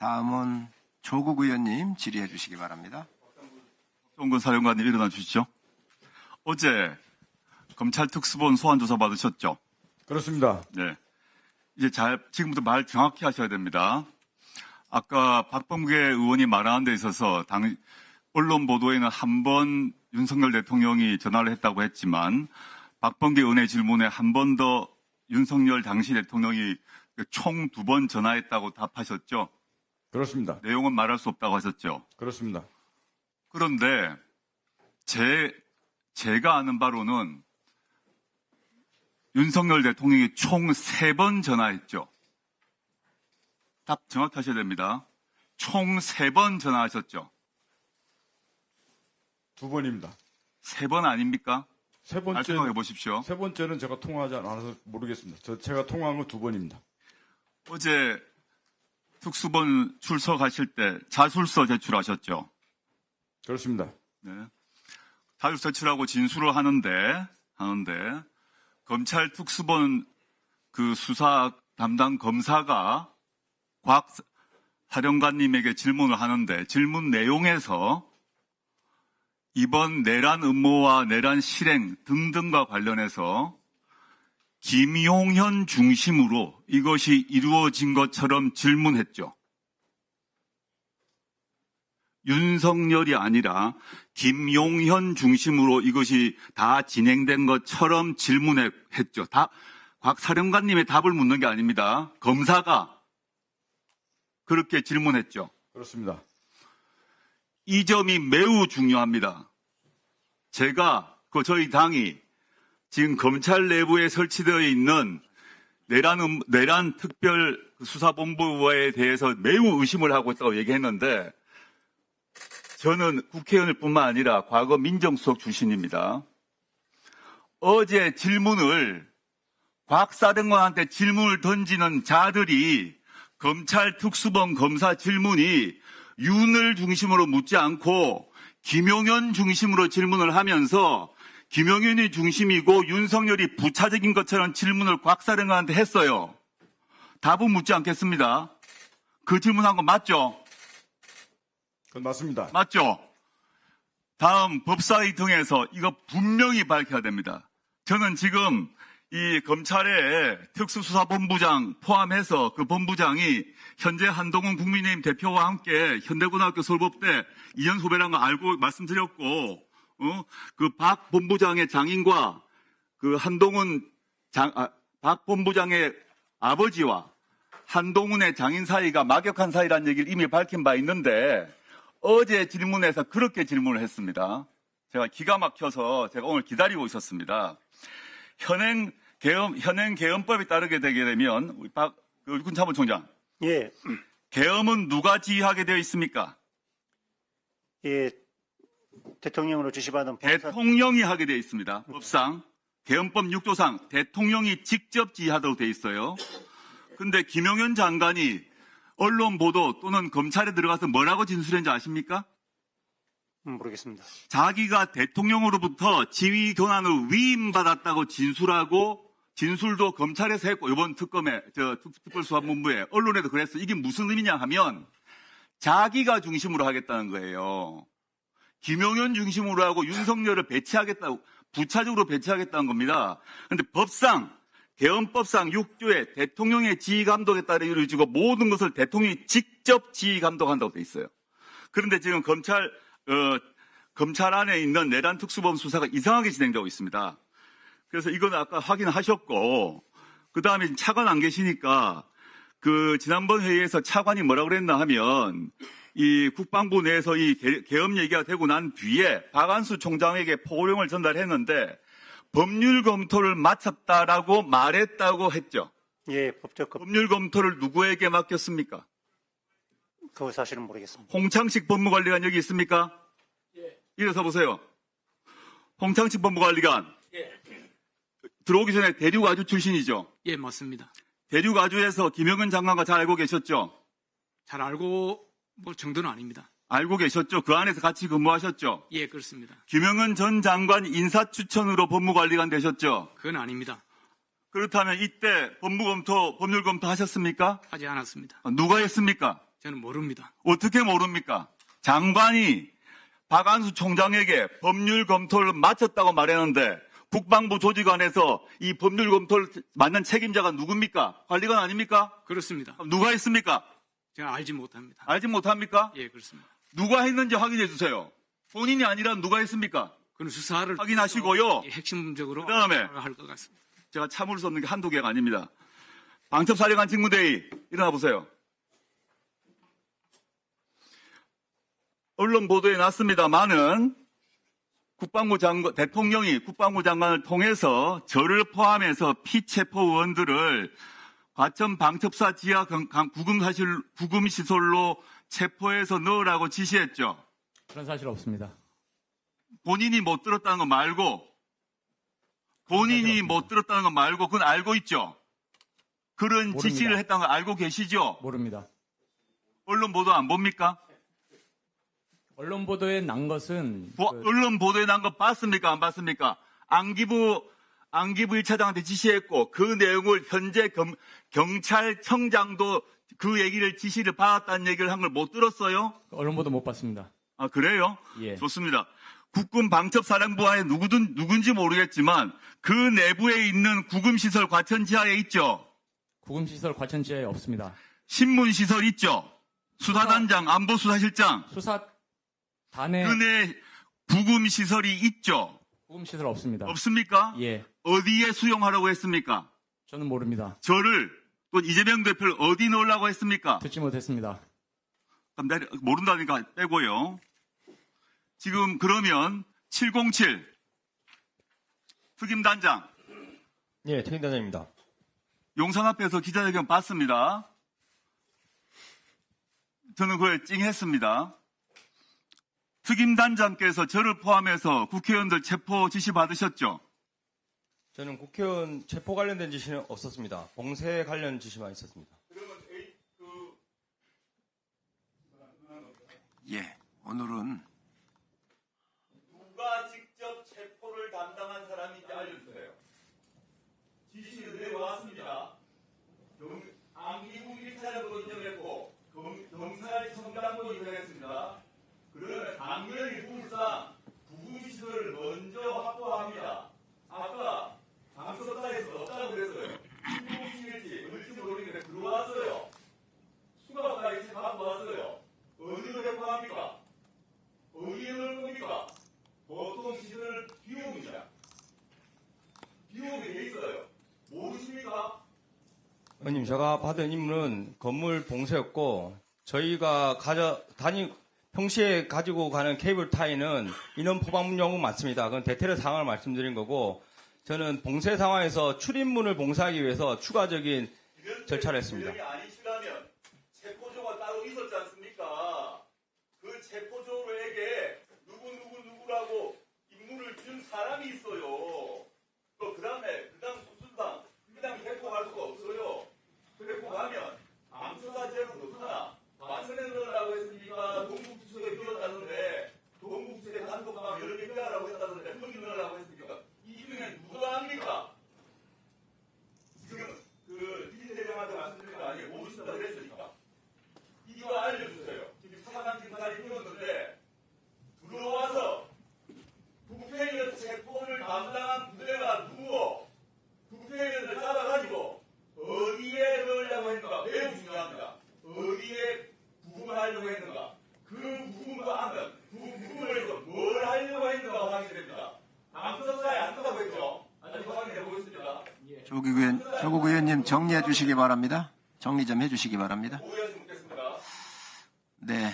다음은 조국 의원님 질의해 주시기 바랍니다. 박종근 사령관님 일어나 주시죠. 어제 검찰 특수본 소환 조사 받으셨죠? 그렇습니다. 네. 이제 지금부터 말 정확히 하셔야 됩니다. 아까 박범계 의원이 말하는 데 있어서 언론 보도에는 한 번 윤석열 대통령이 전화를 했다고 했지만 박범계 의원의 질문에 한 번 더 윤석열 당시 대통령이 총 2번 전화했다고 답하셨죠? 그렇습니다. 내용은 말할 수 없다고 하셨죠? 그렇습니다. 그런데 제가 아는 바로는 윤석열 대통령이 총 3번 전화했죠. 답 정확히 하셔야 됩니다. 총 3번 전화하셨죠. 2번입니다. 3번 아닙니까? 세 번째, 생각해 보십시오. 세 번째는 제가 통화하지 않아서 모르겠습니다. 제가 통화한 건 2번입니다. 어제 특수본 출석하실 때 자술서 제출하셨죠. 그렇습니다. 네. 자술서 제출하고 진술을 하는데 검찰 특수본 그 수사 담당 검사가 곽 사령관님에게 질문을 하는데 질문 내용에서 이번 내란 음모와 내란 실행 등등과 관련해서 김용현 중심으로 이것이 이루어진 것처럼 질문했죠. 윤석열이 아니라 김용현 중심으로 이것이 다 진행된 것처럼 질문했죠. 곽 사령관님의 답을 묻는 게 아닙니다. 검사가 그렇게 질문했죠. 그렇습니다. 이 점이 매우 중요합니다. 저희 당이 지금 검찰 내부에 설치되어 있는 내란 특별 수사본부에 대해서 매우 의심을 하고 있다고 얘기했는데 저는 국회의원일 뿐만 아니라 과거 민정수석 출신입니다. 어제 곽 사령관한테 질문을 던지는 자들이 검찰 특수본 검사 질문이 윤을 중심으로 묻지 않고 김용현 중심으로 질문을 하면서 김용현이 중심이고 윤석열이 부차적인 것처럼 질문을 곽 사령관한테 했어요. 답은 묻지 않겠습니다. 그 질문한 거 맞죠? 그건 맞습니다. 맞죠? 다음 법사위 등에서 이거 분명히 밝혀야 됩니다. 저는 지금 이 검찰의 특수수사본부장 포함해서 그 본부장이 현재 한동훈 국민의힘 대표와 함께 현대고등학교 서울법대 2년 후배라는 거 알고 말씀드렸고, 그 박 본부장의 장인과 그 박 본부장의 아버지와 한동훈의 장인 사이가 막역한 사이라는 얘기를 이미 밝힌 바 있는데 어제 질문에서 그렇게 질문을 했습니다. 제가 기가 막혀서 제가 오늘 기다리고 있었습니다. 현행 계엄법에 따르게 되게 되면 우리 육군 참모총장, 예, 계엄은 누가 지휘하게 되어 있습니까? 예, 대통령으로 지시받은 대통령이 하게 되어 있습니다. 법상 계엄법 6조상 대통령이 직접 지휘하도록 되어 있어요. 근데 김용현 장관이 언론 보도 또는 검찰에 들어가서 뭐라고 진술했는지 아십니까? 모르겠습니다. 자기가 대통령으로부터 지휘 권한을 위임받았다고 진술하고 진술도 검찰에서 했고 이번 특별수사본부에 언론에도 그랬어요. 이게 무슨 의미냐 하면 자기가 중심으로 하겠다는 거예요. 김용현 중심으로 하고 윤석열을 배치하겠다고 부차적으로 배치하겠다는 겁니다. 그런데 계엄법상 6조에 대통령의 지휘 감독에 따라 이루어지고 모든 것을 대통령이 직접 지휘 감독한다고 돼 있어요. 그런데 지금 검찰 안에 있는 내란 특수본 수사가 이상하게 진행되고 있습니다. 그래서 이건 아까 확인하셨고, 그 다음에 차관 안 계시니까, 지난번 회의에서 차관이 뭐라고 그랬나 하면, 이 국방부 내에서 이 계엄 얘기가 되고 난 뒤에 박안수 총장에게 포고령을 전달했는데, 법률 검토를 마쳤다라고 말했다고 했죠. 예, 법률 검토를 누구에게 맡겼습니까? 그 사실은 모르겠습니다. 홍창식 법무관리관 여기 있습니까? 예. 일어서 보세요. 홍창식 법무관리관. 예. 들어오기 전에 대륙아주 출신이죠? 예, 맞습니다. 대륙아주에서 김영은 장관과 잘 알고 계셨죠? 잘 알고 뭐 정도는 아닙니다. 알고 계셨죠? 그 안에서 같이 근무하셨죠? 예, 그렇습니다. 김영은 전 장관 인사추천으로 법무관리관 되셨죠? 그건 아닙니다. 그렇다면 이때 법률 검토 하셨습니까? 하지 않았습니다. 누가 했습니까? 저는 모릅니다. 어떻게 모릅니까? 장관이 박안수 총장에게 법률 검토를 마쳤다고 말했는데 국방부 조직안에서 이 법률 검토를 맡는 책임자가 누굽니까? 관리관 아닙니까? 그렇습니다. 그럼 누가 했습니까? 제가 알지 못합니다. 알지 못합니까? 예, 그렇습니다. 누가 했는지 확인해 주세요. 본인이 아니라 누가 했습니까? 그는 수사를 확인하시고요. 예, 핵심적으로 그다음에 할 것 같습니다. 제가 참을 수 없는 게 한두 개가 아닙니다. 방첩사령관 직무대의 일어나 보세요. 언론 보도에 났습니다만은 대통령이 국방부 장관을 통해서 저를 포함해서 피체포 의원들을 과천 방첩사 지하 구금시설로 체포해서 넣으라고 지시했죠. 그런 사실 없습니다. 본인이 못 들었다는 거 말고 그건 알고 있죠. 그런 모릅니다. 지시를 했다는 거 알고 계시죠? 모릅니다. 언론 보도 안 봅니까? 언론 보도에 난 것은 언론 보도에 난 거 봤습니까? 안 봤습니까? 안기부 1차장한테 지시했고 그 내용을 현재 경찰청장도 그 얘기를 지시를 받았다는 얘기를 한 걸 못 들었어요? 언론 보도 못 봤습니다. 아, 그래요? 예. 좋습니다. 국군 방첩사령부 안에 누군지 모르겠지만 그 내부에 있는 구금시설 과천 지하에 있죠? 구금시설 과천지하에 없습니다. 신문시설 있죠? 수사단장, 안보수사실장. 수사단에 그 내 구금시설이 있죠? 구금시설 없습니다. 없습니까? 예. 어디에 수용하라고 했습니까? 저는 모릅니다. 저를 또 이재명 대표를 어디 넣으려고 했습니까? 듣지 못했습니다. 그럼 모른다니까 빼고요. 지금 그러면 707 특임단장 예, 특임단장입니다. 용산 앞에서 기자회견 봤습니다. 저는 그걸 찡했습니다. 특임단장께서 저를 포함해서 국회의원들 체포 지시 받으셨죠? 저는 국회의원 체포 관련된 지시는 없었습니다. 봉쇄 관련 지시만 있었습니다. 예, 오늘은 누가 직접 체포를 담당한 사람인지 알려주세요. 지시는 내려왔습니다. 안기부 1차장도 인정했고 경찰청장도 인정했습니다. 그러면 당연히 룰상 구금시설을 먼저 확보합니다. 아까 방송사에서 없다고 그랬어요. 신공실일지 을지 모르겠는데 들어왔어요. 수갑까지 갖고 왔어요. 어디로 대포합니까? 어디에 넣을 겁니까? 보통 시설을 비움이냐? 비움이 돼 있어요. 모르십니까? 의원님, 제가 받은 임무는 건물 봉쇄였고, 저희가 평시에 가지고 가는 케이블 타이는 인원 포방용은 맞습니다. 그건 대테러 상황을 말씀드린 거고, 저는 봉쇄 상황에서 출입문을 봉쇄하기 위해서 추가적인 절차를 했습니다. 이런 게 아니시라면 체포조가 따로 있었지 않습니까? 그 체포조에게 누구라고 임무를 준 사람이 있어요. 그 다음에 수순상 그냥 대포할 수가 없어요. 대포하면 암수사제로 넣거나 마천에 넣으라고 했으니까 동북지소에 넣었다는데 동북지소에 단독방 여러 개 빼라고 했다는데 거기 넣으라고 했으니까 이 중에 누가 합니까? 지금 디지대장한테 말씀드린 거 아니에요. 모르신다고 그랬으니까. 이거 알려주세요. 지금 사강팀까지 들었는데 들어와서 국회의원 체포를 담당한 부대가 누구 국회의원을 잡아가지고 어디에 넣으려고 했는가 매우 중요합니다. 어디에 구금하려고 했는가 그 구금을 해서 뭘 하려고 했는가 확인됩니다. 방송사에 안 뜨다고 했죠. 아직 확인해 보겠습니다. 조국 의원님 정리해 주시기 바랍니다. 정리 좀 해주시기 바랍니다. 오해하지 묻겠습니다. 네.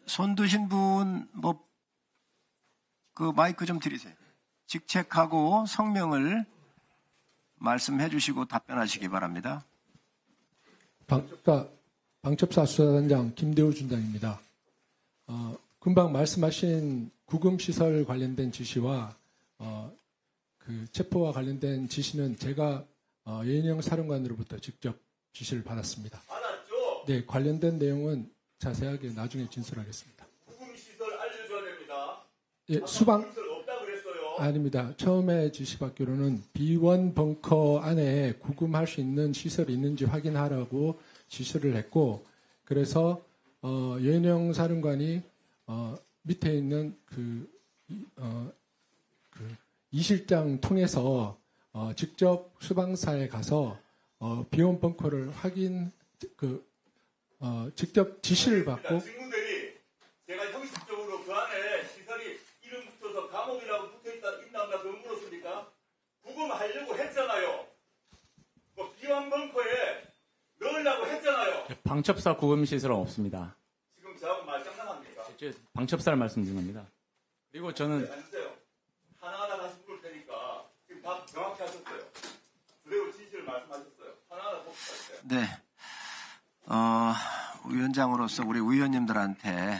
손 드신 분, 마이크 좀 드리세요. 직책하고 성명을 말씀해 주시고 답변하시기 바랍니다. 방첩사 수사단장 김대우 준장입니다. 금방 말씀하신 구금시설 관련된 지시와 그 체포와 관련된 지시는 제가 예인영 사령관으로부터 직접 지시를 받았습니다. 받았죠? 네, 관련된 내용은 자세하게 나중에 진술하겠습니다. 구금시설 알려줘야 됩니다. 예, 수방 구금시설 없다고 그랬어요. 아닙니다. 처음에 지시받기로는 B1 벙커 안에 구금할 수 있는 시설이 있는지 확인하라고 지시를 했고, 그래서 윤영 사령관이 밑에 있는 이 실장 통해서 직접 수방사에 가서 B1 벙커를 직접 지시를 받고. 직무들이 제가 형식적으로 그 안에 시설이 이름 붙여서 감옥이라고 붙어있나 없나 그걸 물었습니까? 구금하려고 했잖아요. 비완 벙커에 넣으려고 했잖아요. 방첩사 구금 시설은 없습니다. 지금 저하고 말장난합니까? 방첩사를 말씀 중입니다. 그리고 저는 해주세요. 하나하나 다시 물을 테니까 지금 답 정확히 하셨어요. 그대로 진실을 말씀하셨어요. 하나하나 복습하세요. 네. 위원장으로서 우리 의원님들한테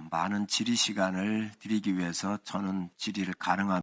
많은 질의 시간을 드리기 위해서 저는 질의를 가능합니다.